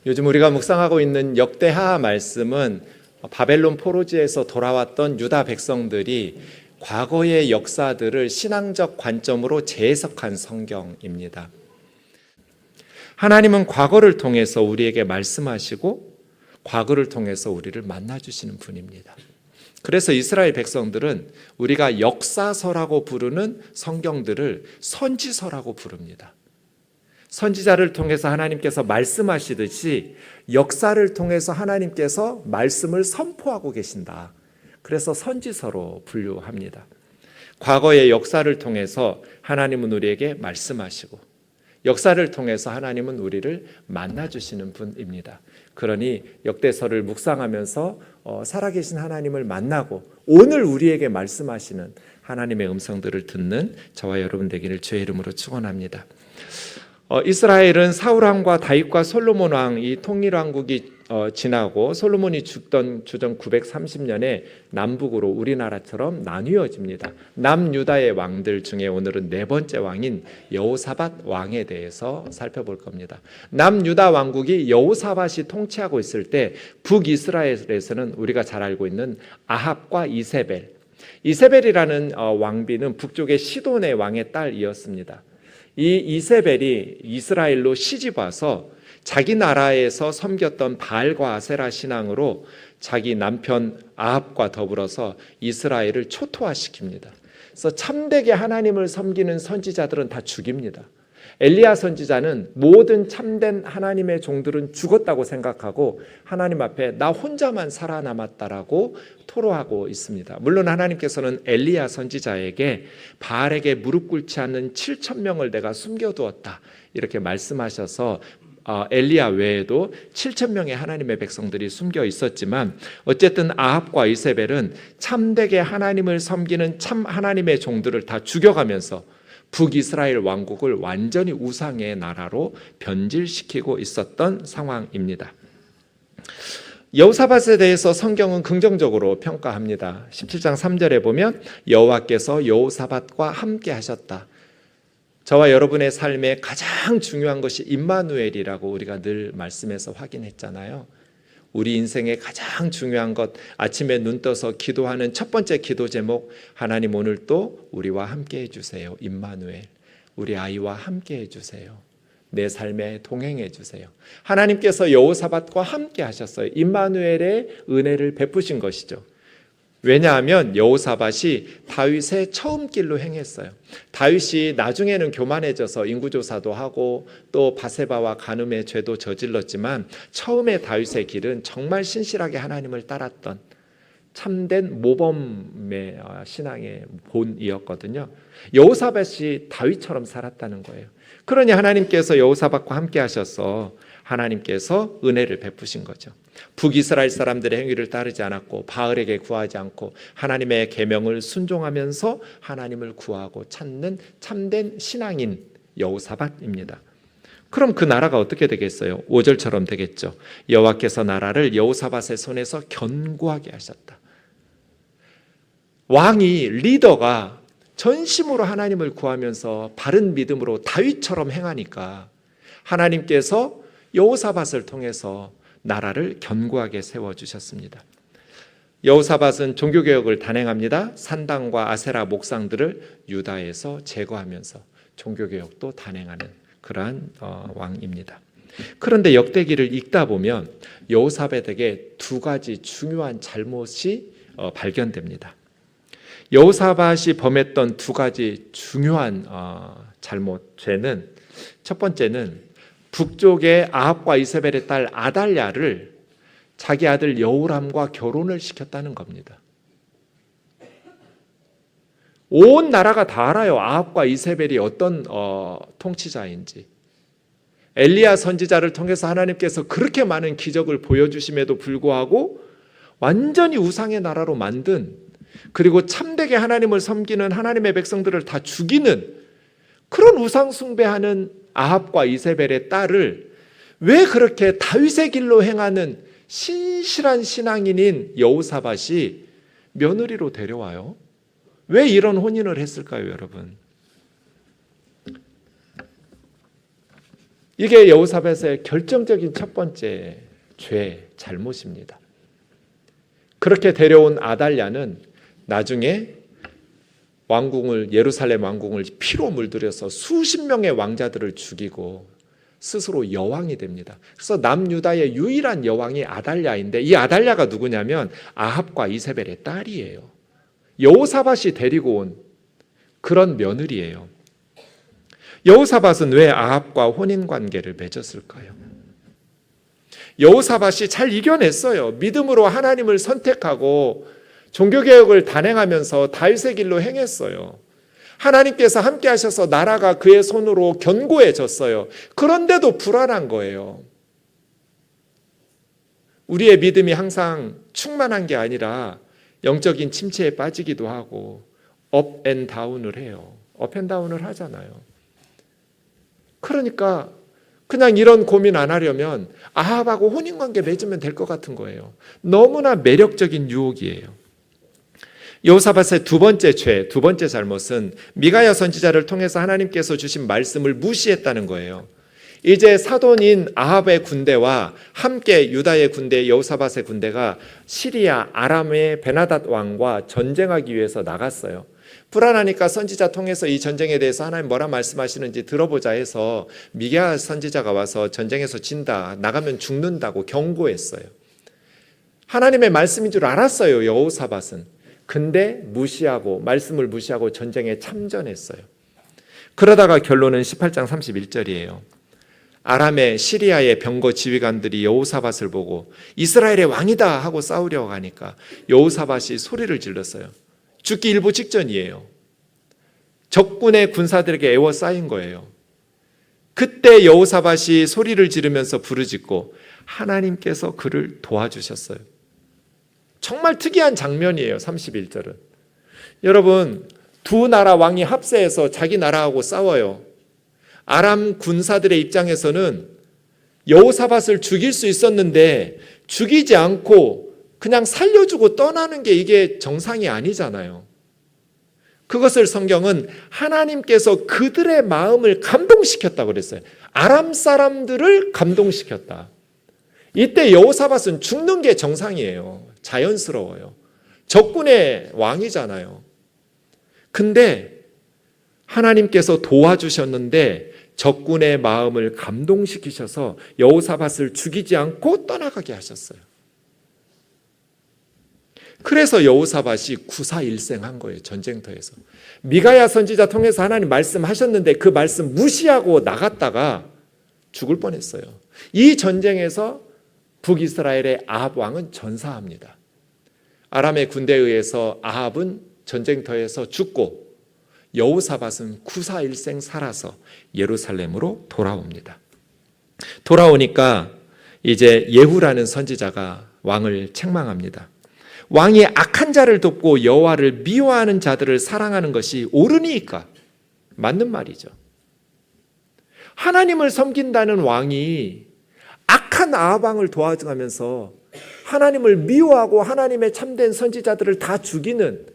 요즘 우리가 묵상하고 있는 역대하 말씀은 바벨론 포로지에서 돌아왔던 유다 백성들이 과거의 역사들을 신앙적 관점으로 재해석한 성경입니다. 하나님은 과거를 통해서 우리에게 말씀하시고 과거를 통해서 우리를 만나주시는 분입니다. 그래서 이스라엘 백성들은 우리가 역사서라고 부르는 성경들을 선지서라고 부릅니다. 선지자를 통해서 하나님께서 말씀하시듯이 역사를 통해서 하나님께서 말씀을 선포하고 계신다. 그래서 선지서로 분류합니다. 과거의 역사를 통해서 하나님은 우리에게 말씀하시고 역사를 통해서 하나님은 우리를 만나주시는 분입니다. 그러니 역대서를 묵상하면서 살아계신 하나님을 만나고 오늘 우리에게 말씀하시는 하나님의 음성들을 듣는 저와 여러분 되기를 주의 이름으로 축원합니다. 이스라엘은 사울왕과 다윗과 솔로몬 왕이 통일왕국이 지나고 솔로몬이 죽던 주전 930년에 남북으로 우리나라처럼 나뉘어집니다. 남유다의 왕들 중에 오늘은 네 번째 왕인 여호사밧 왕에 대해서 살펴볼 겁니다. 남유다 왕국이 여호사밧이 통치하고 있을 때 북이스라엘에서는 우리가 잘 알고 있는 아합과 이세벨이라는 왕비는 북쪽의 시돈의 왕의 딸이었습니다. 이 이세벨이 이스라엘로 시집 와서 자기 나라에서 섬겼던 바알과 아세라 신앙으로 자기 남편 아합과 더불어서 이스라엘을 초토화시킵니다. 그래서 참되게 하나님을 섬기는 선지자들은 다 죽입니다. 엘리야 선지자는 모든 참된 하나님의 종들은 죽었다고 생각하고 하나님 앞에 나 혼자만 살아남았다라고 토로하고 있습니다. 물론 하나님께서는 엘리야 선지자에게 바알에게 무릎 꿇지 않는 7,000명을 내가 숨겨두었다 이렇게 말씀하셔서 엘리야 외에도 7,000명의 하나님의 백성들이 숨겨 있었지만 어쨌든 아합과 이세벨은 참되게 하나님을 섬기는 참 하나님의 종들을 다 죽여가면서 북이스라엘 왕국을 완전히 우상의 나라로 변질시키고 있었던 상황입니다. 여호사밧에 대해서 성경은 긍정적으로 평가합니다. 17장 3절에 보면 여호와께서 여호사밧과 함께 하셨다. 저와 여러분의 삶에 가장 중요한 것이 임마누엘이라고 우리가 늘 말씀에서 확인했잖아요. 우리 인생의 가장 중요한 것, 아침에 눈 떠서 기도하는 첫 번째 기도 제목, 하나님 오늘 또 우리와 함께 해주세요. 임마누엘, 우리 아이와 함께 해주세요. 내 삶에 동행해 주세요. 하나님께서 여호사밧과 함께 하셨어요. 임마누엘의 은혜를 베푸신 것이죠. 왜냐하면 여호사밧이 다윗의 처음 길로 행했어요. 다윗이 나중에는 교만해져서 인구조사도 하고 또 바세바와 간음의 죄도 저질렀지만 처음에 다윗의 길은 정말 신실하게 하나님을 따랐던 참된 모범의 신앙의 본이었거든요. 여호사밧이 다윗처럼 살았다는 거예요. 그러니 하나님께서 여호사밧과 함께 하셔서 하나님께서 은혜를 베푸신 거죠. 북이스라엘 사람들의 행위를 따르지 않았고 바알에게 구하지 않고 하나님의 계명을 순종하면서 하나님을 구하고 찾는 참된 신앙인 여호사밧입니다. 그럼 그 나라가 어떻게 되겠어요? 5절처럼 되겠죠. 여호와께서 나라를 여호사밧의 손에서 견고하게 하셨다. 왕이 리더가 전심으로 하나님을 구하면서 바른 믿음으로 다윗처럼 행하니까 하나님께서 여호사밧을 통해서 나라를 견고하게 세워주셨습니다. 여호사밧은 종교개혁을 단행합니다. 산당과 아세라 목상들을 유다에서 제거하면서 종교개혁도 단행하는 그러한 왕입니다. 그런데 역대기를 읽다 보면 여호사밧에게 두 가지 중요한 잘못이 발견됩니다. 여호사밧이 범했던 두 가지 중요한 잘못, 죄는 첫 번째는 북쪽의 아합과 이세벨의 딸 아달랴를 자기 아들 여호람과 결혼을 시켰다는 겁니다. 온 나라가 다 알아요. 아합과 이세벨이 어떤 통치자인지. 엘리야 선지자를 통해서 하나님께서 그렇게 많은 기적을 보여주심에도 불구하고 완전히 우상의 나라로 만든, 그리고 참되게 하나님을 섬기는 하나님의 백성들을 다 죽이는 그런 우상 숭배하는 아합과 이세벨의 딸을 왜 그렇게 다윗의 길로 행하는 신실한 신앙인인 여호사밧이 며느리로 데려와요? 왜 이런 혼인을 했을까요, 여러분? 이게 여호사밧의 결정적인 첫 번째 잘못입니다. 그렇게 데려온 아달랴는 나중에 예루살렘 왕궁을 피로 물들여서 수십 명의 왕자들을 죽이고 스스로 여왕이 됩니다. 그래서 남유다의 유일한 여왕이 아달랴인데, 이 아달랴가 누구냐면 아합과 이세벨의 딸이에요. 여호사밧이 데리고 온 그런 며느리예요. 여호사밧은 왜 아합과 혼인관계를 맺었을까요? 여호사밧이 잘 이겨냈어요. 믿음으로 하나님을 선택하고 종교개혁을 단행하면서 다윗의 길로 행했어요. 하나님께서 함께 하셔서 나라가 그의 손으로 견고해졌어요. 그런데도 불안한 거예요. 우리의 믿음이 항상 충만한 게 아니라 영적인 침체에 빠지기도 하고 업 앤 다운을 해요. 업 앤 다운을 하잖아요. 그러니까 그냥 이런 고민 안 하려면 아합하고 혼인관계 맺으면 될 것 같은 거예요. 너무나 매력적인 유혹이에요. 여호사밧의 두 번째 잘못은 미가야 선지자를 통해서 하나님께서 주신 말씀을 무시했다는 거예요. 이제 사돈인 아합의 군대와 함께 유다의 군대, 여호사밧의 군대가 시리아 아람의 베나닷 왕과 전쟁하기 위해서 나갔어요. 불안하니까 선지자 통해서 이 전쟁에 대해서 하나님 뭐라 말씀하시는지 들어보자 해서 미가야 선지자가 와서 전쟁에서 진다, 나가면 죽는다고 경고했어요. 하나님의 말씀인 줄 알았어요, 여호사밧은. 근데 말씀을 무시하고 전쟁에 참전했어요. 그러다가 결론은 18장 31절이에요. 아람의 시리아의 병거 지휘관들이 여호사밧을 보고 이스라엘의 왕이다 하고 싸우려고 하니까 여호사밧이 소리를 질렀어요. 죽기 일보 직전이에요. 적군의 군사들에게 애워싸인 거예요. 그때 여호사밧이 소리를 지르면서 부르짖고 하나님께서 그를 도와주셨어요. 정말 특이한 장면이에요. 31절은. 여러분, 두 나라 왕이 합세해서 자기 나라하고 싸워요. 아람 군사들의 입장에서는 여호사밧을 죽일 수 있었는데 죽이지 않고 그냥 살려주고 떠나는 게 이게 정상이 아니잖아요. 그것을 성경은 하나님께서 그들의 마음을 감동시켰다고 그랬어요. 아람 사람들을 감동시켰다. 이때 여호사밧은 죽는 게 정상이에요. 자연스러워요. 적군의 왕이잖아요. 근데 하나님께서 도와주셨는데 적군의 마음을 감동시키셔서 여호사밧을 죽이지 않고 떠나가게 하셨어요. 그래서 여호사밧이 구사일생한 거예요. 전쟁터에서. 미가야 선지자 통해서 하나님 말씀하셨는데 그 말씀 무시하고 나갔다가 죽을 뻔했어요. 이 전쟁에서 북이스라엘의 아합 왕은 전사합니다. 아람의 군대에 의해서 아합은 전쟁터에서 죽고 여호사밧은 구사일생 살아서 예루살렘으로 돌아옵니다. 돌아오니까 이제 예후라는 선지자가 왕을 책망합니다. 왕이 악한 자를 돕고 여호와를 미워하는 자들을 사랑하는 것이 옳으니까? 맞는 말이죠. 하나님을 섬긴다는 왕이 악한 아합 왕을 도와주면서 하나님을 미워하고 하나님의 참된 선지자들을 다 죽이는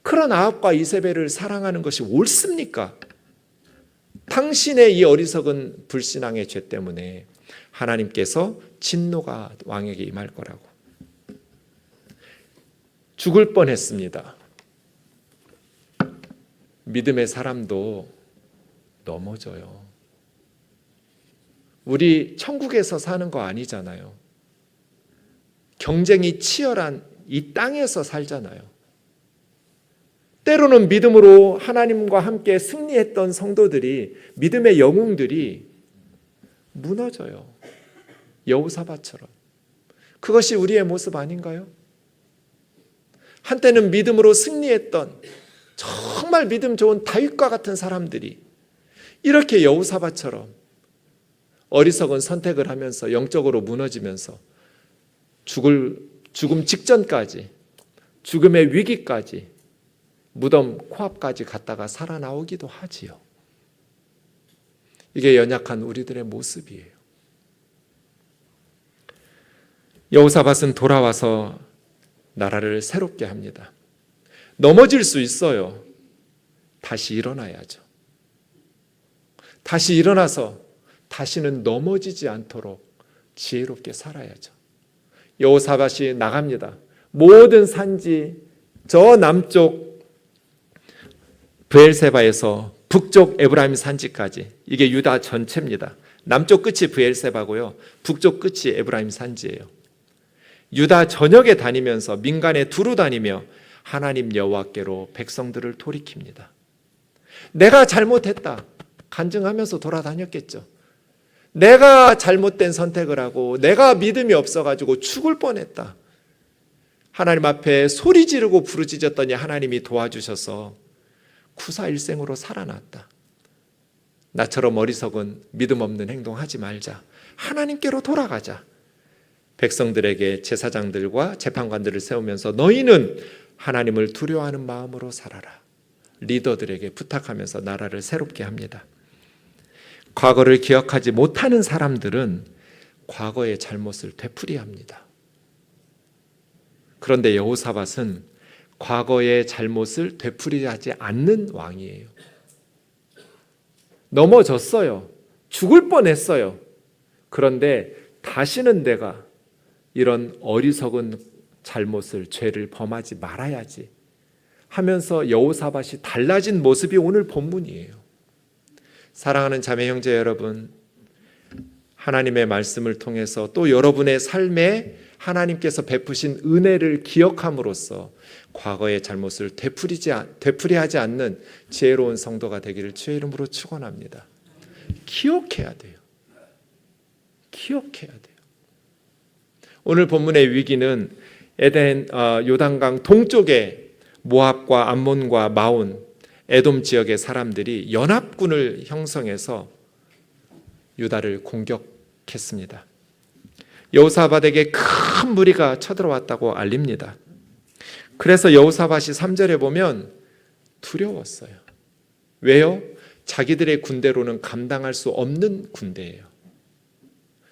그런 아합과 이세벨을 사랑하는 것이 옳습니까? 당신의 이 어리석은 불신앙의 죄 때문에 하나님께서 진노가 왕에게 임할 거라고. 죽을 뻔했습니다. 믿음의 사람도 넘어져요. 우리 천국에서 사는 거 아니잖아요. 경쟁이 치열한 이 땅에서 살잖아요. 때로는 믿음으로 하나님과 함께 승리했던 성도들이, 믿음의 영웅들이 무너져요. 여호사밧처럼. 그것이 우리의 모습 아닌가요? 한때는 믿음으로 승리했던 정말 믿음 좋은 다윗과 같은 사람들이 이렇게 여호사밧처럼 어리석은 선택을 하면서 영적으로 무너지면서 죽음 직전까지, 죽음의 위기까지, 무덤 코앞까지 갔다가 살아나오기도 하지요. 이게 연약한 우리들의 모습이에요. 여호사밧은 돌아와서 나라를 새롭게 합니다. 넘어질 수 있어요. 다시 일어나야죠. 다시 일어나서 다시는 넘어지지 않도록 지혜롭게 살아야죠. 여호사밧이 나갑니다. 모든 산지, 저 남쪽 브엘세바에서 북쪽 에브라임 산지까지, 이게 유다 전체입니다. 남쪽 끝이 브엘세바고요, 북쪽 끝이 에브라임 산지예요. 유다 전역에 다니면서 민간에 두루 다니며 하나님 여호와께로 백성들을 돌이킵니다. 내가 잘못했다 간증하면서 돌아다녔겠죠. 내가 잘못된 선택을 하고 내가 믿음이 없어가지고 죽을 뻔했다. 하나님 앞에 소리 지르고 부르짖었더니 하나님이 도와주셔서 구사일생으로 살아났다. 나처럼 어리석은 믿음 없는 행동하지 말자. 하나님께로 돌아가자. 백성들에게 제사장들과 재판관들을 세우면서 너희는 하나님을 두려워하는 마음으로 살아라. 리더들에게 부탁하면서 나라를 새롭게 합니다. 과거를 기억하지 못하는 사람들은 과거의 잘못을 되풀이합니다. 그런데 여호사밧은 과거의 잘못을 되풀이하지 않는 왕이에요. 넘어졌어요. 죽을 뻔했어요. 그런데 다시는 내가 이런 어리석은 잘못을, 죄를 범하지 말아야지 하면서 여호사밧이 달라진 모습이 오늘 본문이에요. 사랑하는 자매 형제 여러분, 하나님의 말씀을 통해서 또 여러분의 삶에 하나님께서 베푸신 은혜를 기억함으로써 과거의 잘못을 되풀이하지 않는 지혜로운 성도가 되기를 주의 이름으로 축원합니다. 기억해야 돼요. 기억해야 돼요. 오늘 본문의 위기는 에덴 요단강 동쪽에 모압과 암몬과 마온 에돔 지역의 사람들이 연합군을 형성해서 유다를 공격했습니다. 여호사밧에게 큰 무리가 쳐들어왔다고 알립니다. 그래서 여호사밧이 3절에 보면 두려웠어요. 왜요? 자기들의 군대로는 감당할 수 없는 군대예요.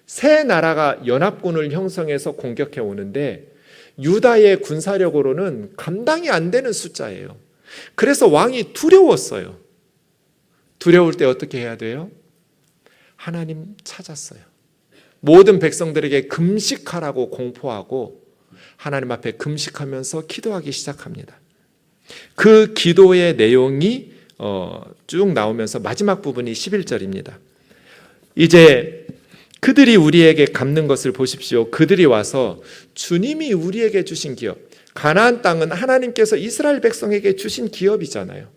세 나라가 연합군을 형성해서 공격해 오는데 유다의 군사력으로는 감당이 안 되는 숫자예요. 그래서 왕이 두려웠어요. 두려울 때 어떻게 해야 돼요? 하나님 찾았어요. 모든 백성들에게 금식하라고 공포하고 하나님 앞에 금식하면서 기도하기 시작합니다. 그 기도의 내용이 쭉 나오면서 마지막 부분이 11절입니다. 이제 그들이 우리에게 갚는 것을 보십시오. 그들이 와서 주님이 우리에게 주신 기업, 가나안 땅은 하나님께서 이스라엘 백성에게 주신 기업이잖아요.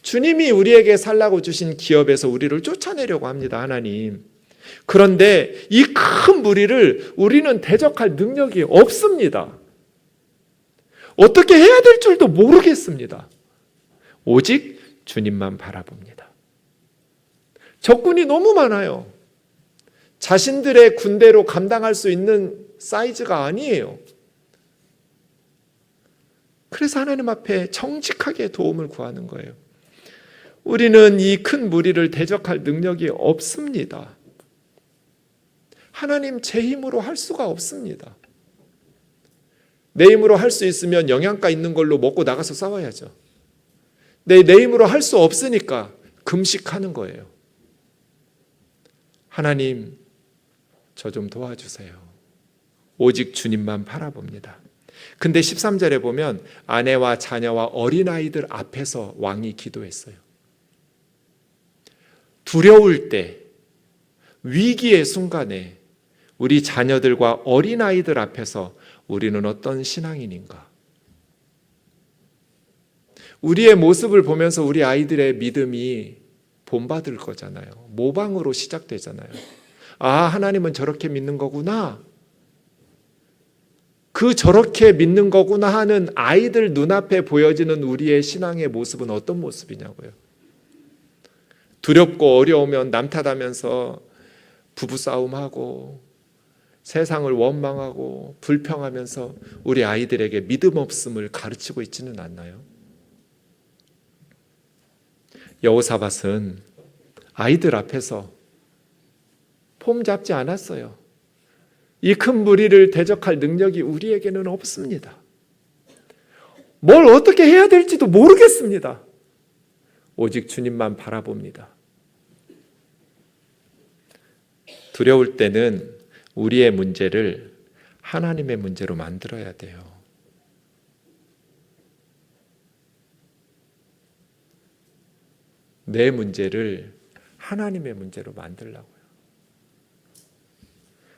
주님이 우리에게 살라고 주신 기업에서 우리를 쫓아내려고 합니다. 하나님. 그런데 이 큰 무리를 우리는 대적할 능력이 없습니다. 어떻게 해야 될 줄도 모르겠습니다. 오직 주님만 바라봅니다. 적군이 너무 많아요. 자신들의 군대로 감당할 수 있는 사이즈가 아니에요. 그래서 하나님 앞에 정직하게 도움을 구하는 거예요. 우리는 이 큰 무리를 대적할 능력이 없습니다. 하나님 제 힘으로 할 수가 없습니다. 내 힘으로 할 수 있으면 영양가 있는 걸로 먹고 나가서 싸워야죠. 내 힘으로 할 수 없으니까 금식하는 거예요. 하나님, 저 좀 도와주세요. 오직 주님만 바라봅니다. 근데 13절에 보면 아내와 자녀와 어린아이들 앞에서 왕이 기도했어요. 두려울 때, 위기의 순간에 우리 자녀들과 어린아이들 앞에서 우리는 어떤 신앙인인가? 우리의 모습을 보면서 우리 아이들의 믿음이 본받을 거잖아요. 모방으로 시작되잖아요. 아, 하나님은 저렇게 믿는 거구나. 그 저렇게 믿는 거구나 하는 아이들 눈앞에 보여지는 우리의 신앙의 모습은 어떤 모습이냐고요. 두렵고 어려우면 남 탓하면서 부부싸움하고 세상을 원망하고 불평하면서 우리 아이들에게 믿음 없음을 가르치고 있지는 않나요? 여호사밧은 아이들 앞에서 폼 잡지 않았어요. 이 큰 무리를 대적할 능력이 우리에게는 없습니다. 뭘 어떻게 해야 될지도 모르겠습니다. 오직 주님만 바라봅니다. 두려울 때는 우리의 문제를 하나님의 문제로 만들어야 돼요. 내 문제를 하나님의 문제로 만들라고요.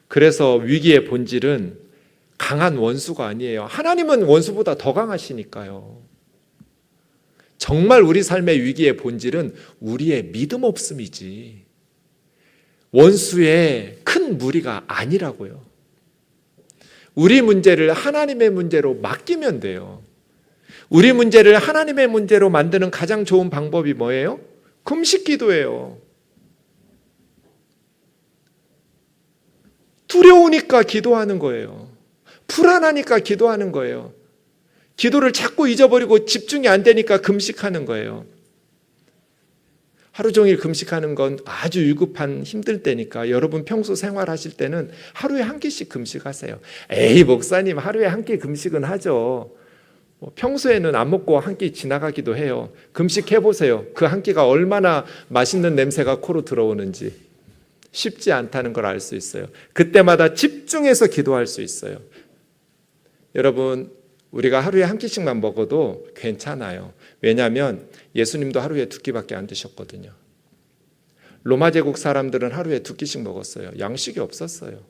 그래서 위기의 본질은 강한 원수가 아니에요. 하나님은 원수보다 더 강하시니까요. 정말 우리 삶의 위기의 본질은 우리의 믿음 없음이지 원수의 큰 무리가 아니라고요. 우리 문제를 하나님의 문제로 맡기면 돼요. 우리 문제를 하나님의 문제로 만드는 가장 좋은 방법이 뭐예요? 금식 기도예요. 두려우니까 기도하는 거예요. 불안하니까 기도하는 거예요. 기도를 자꾸 잊어버리고 집중이 안 되니까 금식하는 거예요. 하루 종일 금식하는 건 아주 위급한 힘들 때니까 여러분 평소 생활하실 때는 하루에 한 끼씩 금식하세요. 에이 목사님 하루에 한 끼 금식은 하죠. 평소에는 안 먹고 한 끼 지나가기도 해요. 금식해보세요. 그 한 끼가 얼마나 맛있는 냄새가 코로 들어오는지 쉽지 않다는 걸 알 수 있어요. 그때마다 집중해서 기도할 수 있어요. 여러분 우리가 하루에 한 끼씩만 먹어도 괜찮아요. 왜냐하면 예수님도 하루에 2끼밖에 안 드셨거든요. 로마 제국 사람들은 하루에 2끼씩 먹었어요. 양식이 없었어요.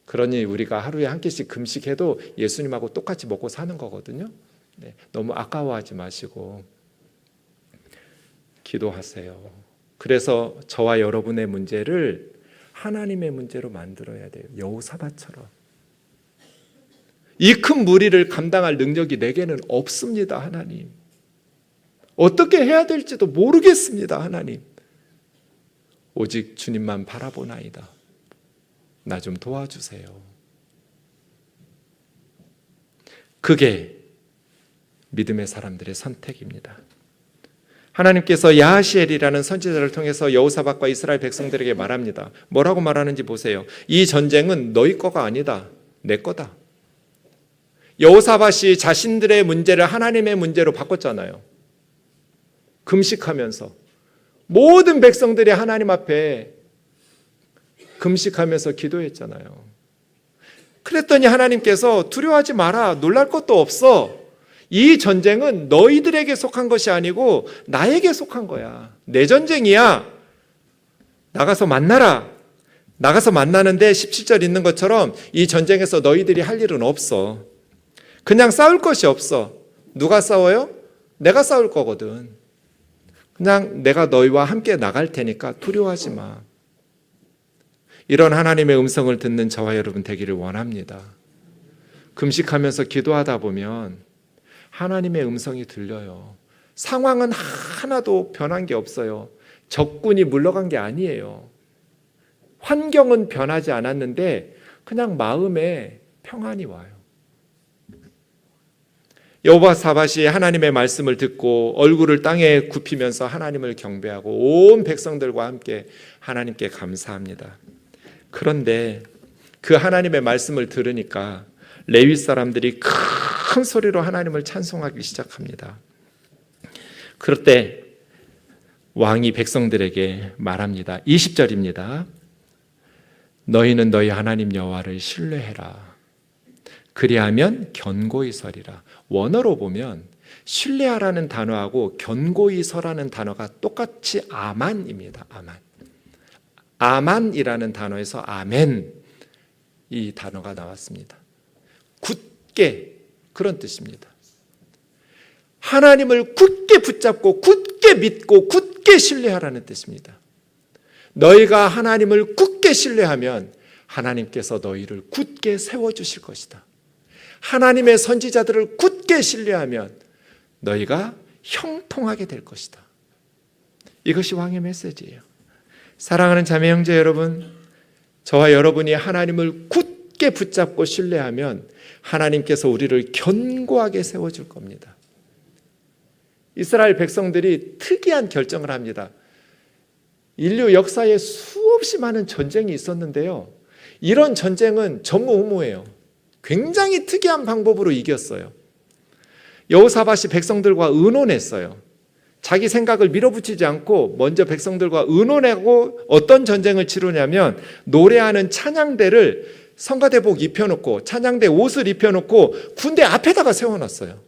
그러니 우리가 하루에 한 끼씩 금식해도 예수님하고 똑같이 먹고 사는 거거든요. 네, 너무 아까워하지 마시고 기도하세요. 그래서 저와 여러분의 문제를 하나님의 문제로 만들어야 돼요. 여호사밧처럼. 이 큰 무리를 감당할 능력이 내게는 없습니다. 하나님. 어떻게 해야 될지도 모르겠습니다. 하나님. 오직 주님만 바라보나이다. 나 좀 도와주세요. 그게 믿음의 사람들의 선택입니다. 하나님께서 야하시엘이라는 선지자를 통해서 여호사밧과 이스라엘 백성들에게 말합니다. 뭐라고 말하는지 보세요. 이 전쟁은 너희 거가 아니다. 내 거다. 여호사밧이 자신들의 문제를 하나님의 문제로 바꿨잖아요. 금식하면서 모든 백성들이 하나님 앞에 금식하면서 기도했잖아요. 그랬더니 하나님께서 두려워하지 마라. 놀랄 것도 없어. 이 전쟁은 너희들에게 속한 것이 아니고 나에게 속한 거야. 내 전쟁이야. 나가서 만나라. 나가서 만나는데 17절 있는 것처럼 이 전쟁에서 너희들이 할 일은 없어. 그냥 싸울 것이 없어. 누가 싸워요? 내가 싸울 거거든. 그냥 내가 너희와 함께 나갈 테니까 두려워하지 마. 이런 하나님의 음성을 듣는 저와 여러분 되기를 원합니다. 금식하면서 기도하다 보면 하나님의 음성이 들려요. 상황은 하나도 변한 게 없어요. 적군이 물러간 게 아니에요. 환경은 변하지 않았는데 그냥 마음에 평안이 와요. 여호사밧이 하나님의 말씀을 듣고 얼굴을 땅에 굽히면서 하나님을 경배하고 온 백성들과 함께 하나님께 감사합니다. 그런데 그 하나님의 말씀을 들으니까 레위 사람들이 큰 소리로 하나님을 찬송하기 시작합니다. 그럴 때 왕이 백성들에게 말합니다. 20절입니다. 너희는 너희 하나님 여호와를 신뢰해라. 그리하면 견고히 서리라. 원어로 보면 신뢰하라는 단어하고 견고히 서라는 단어가 똑같이 아만입니다. 아만. 아만이라는 단어에서 아멘 이 단어가 나왔습니다. 굳게 그런 뜻입니다. 하나님을 굳게 붙잡고 굳게 믿고 굳게 신뢰하라는 뜻입니다. 너희가 하나님을 굳게 신뢰하면 하나님께서 너희를 굳게 세워주실 것이다. 하나님의 선지자들을 굳게 신뢰하면 너희가 형통하게 될 것이다. 이것이 왕의 메시지예요. 사랑하는 자매 형제 여러분, 저와 여러분이 하나님을 굳게 붙잡고 신뢰하면 하나님께서 우리를 견고하게 세워줄 겁니다. 이스라엘 백성들이 특이한 결정을 합니다. 인류 역사에 수없이 많은 전쟁이 있었는데요. 이런 전쟁은 전무후무해요. 굉장히 특이한 방법으로 이겼어요. 여호사밧이 백성들과 의논했어요. 자기 생각을 밀어붙이지 않고 먼저 백성들과 의논하고 어떤 전쟁을 치르냐면 노래하는 찬양대를 성가대복 입혀놓고 찬양대 옷을 입혀놓고 군대 앞에다가 세워놨어요.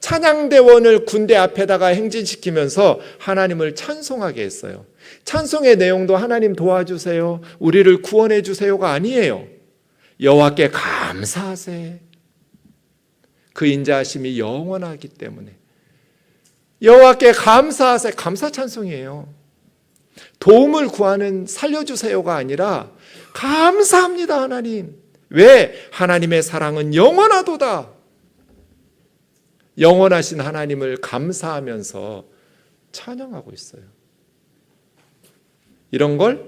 찬양대원을 군대 앞에다가 행진시키면서 하나님을 찬송하게 했어요. 찬송의 내용도 하나님 도와주세요, 우리를 구원해 주세요가 아니에요. 여호와께 감사하세, 그 인자하심이 영원하기 때문에 여호와께 감사하세, 감사 찬송이에요. 도움을 구하는 살려주세요가 아니라 감사합니다 하나님. 왜? 하나님의 사랑은 영원하도다. 영원하신 하나님을 감사하면서 찬양하고 있어요. 이런 걸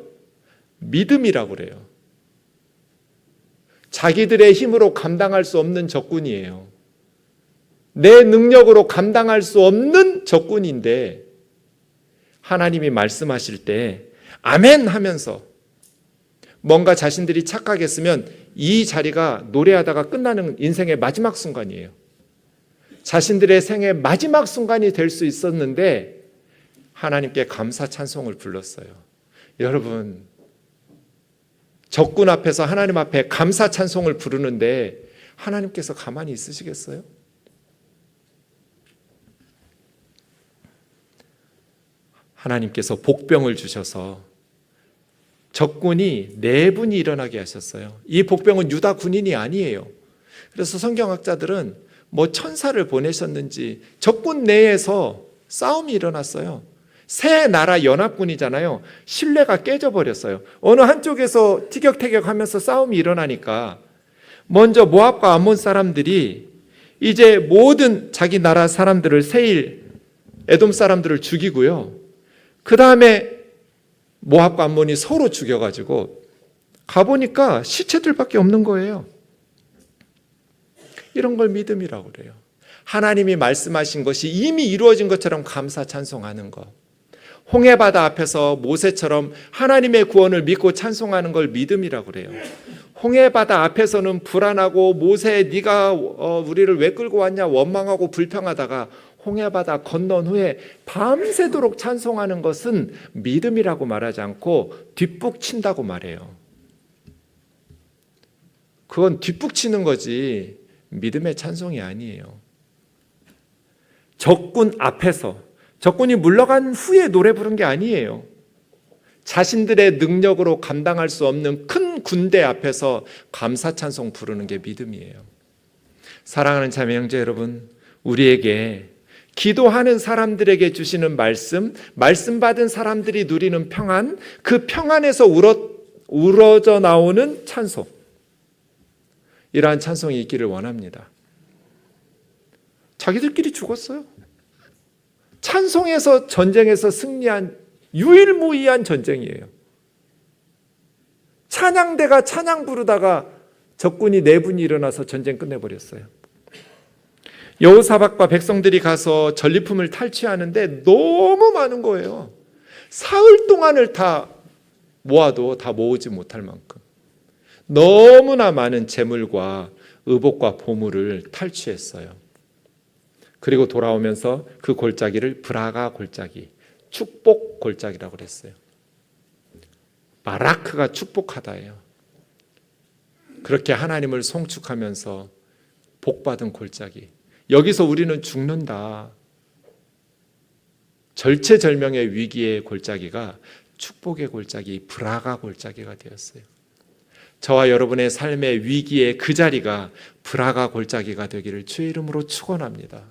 믿음이라고 그래요. 자기들의 힘으로 감당할 수 없는 적군이에요. 내 능력으로 감당할 수 없는 적군인데 하나님이 말씀하실 때 아멘 하면서 뭔가 자신들이 착각했으면 이 자리가 노래하다가 끝나는 인생의 마지막 순간이에요. 자신들의 생의 마지막 순간이 될 수 있었는데 하나님께 감사 찬송을 불렀어요. 여러분, 적군 앞에서 하나님 앞에 감사 찬송을 부르는데 하나님께서 가만히 있으시겠어요? 하나님께서 복병을 주셔서 적군이 4분이 일어나게 하셨어요. 이 복병은 유다 군인이 아니에요. 그래서 성경학자들은 뭐 천사를 보내셨는지 적군 내에서 싸움이 일어났어요. 세 나라 연합군이잖아요. 신뢰가 깨져버렸어요. 어느 한쪽에서 티격태격하면서 싸움이 일어나니까 먼저 모압과 암몬 사람들이 이제 모든 자기 나라 사람들을 세일, 에돔 사람들을 죽이고요. 그 다음에 모압과 암몬이 서로 죽여가지고 가보니까 시체들밖에 없는 거예요. 이런 걸 믿음이라고 그래요. 하나님이 말씀하신 것이 이미 이루어진 것처럼 감사 찬송하는 것. 홍해바다 앞에서 모세처럼 하나님의 구원을 믿고 찬송하는 걸 믿음이라고 그래요. 홍해바다 앞에서는 불안하고 모세 네가 우리를 왜 끌고 왔냐 원망하고 불평하다가 홍해바다 건넌 후에 밤새도록 찬송하는 것은 믿음이라고 말하지 않고 뒷북친다고 말해요. 그건 뒷북치는 거지 믿음의 찬송이 아니에요. 적군 앞에서, 적군이 물러간 후에 노래 부른 게 아니에요. 자신들의 능력으로 감당할 수 없는 큰 군대 앞에서 감사 찬송 부르는 게 믿음이에요. 사랑하는 자매 형제 여러분, 우리에게 기도하는 사람들에게 주시는 말씀 받은 사람들이 누리는 평안, 그 평안에서 우러져 나오는 찬송, 이러한 찬송이 있기를 원합니다. 자기들끼리 죽었어요. 찬송에서 전쟁에서 승리한 유일무이한 전쟁이에요. 찬양대가 찬양 부르다가 적군이 4분이 일어나서 전쟁 끝내버렸어요. 여호사밧과 백성들이 가서 전리품을 탈취하는데 너무 많은 거예요. 사흘 동안을 다 모아도 다 모으지 못할 만큼 너무나 많은 재물과 의복과 보물을 탈취했어요. 그리고 돌아오면서 그 골짜기를 브라가 골짜기, 축복 골짜기라고 그랬어요. 바라크가 축복하다예요. 그렇게 하나님을 송축하면서 복받은 골짜기. 여기서 우리는 죽는다. 절체절명의 위기의 골짜기가 축복의 골짜기, 브라가 골짜기가 되었어요. 저와 여러분의 삶의 위기의 그 자리가 브라가 골짜기가 되기를 주의 이름으로 축원합니다.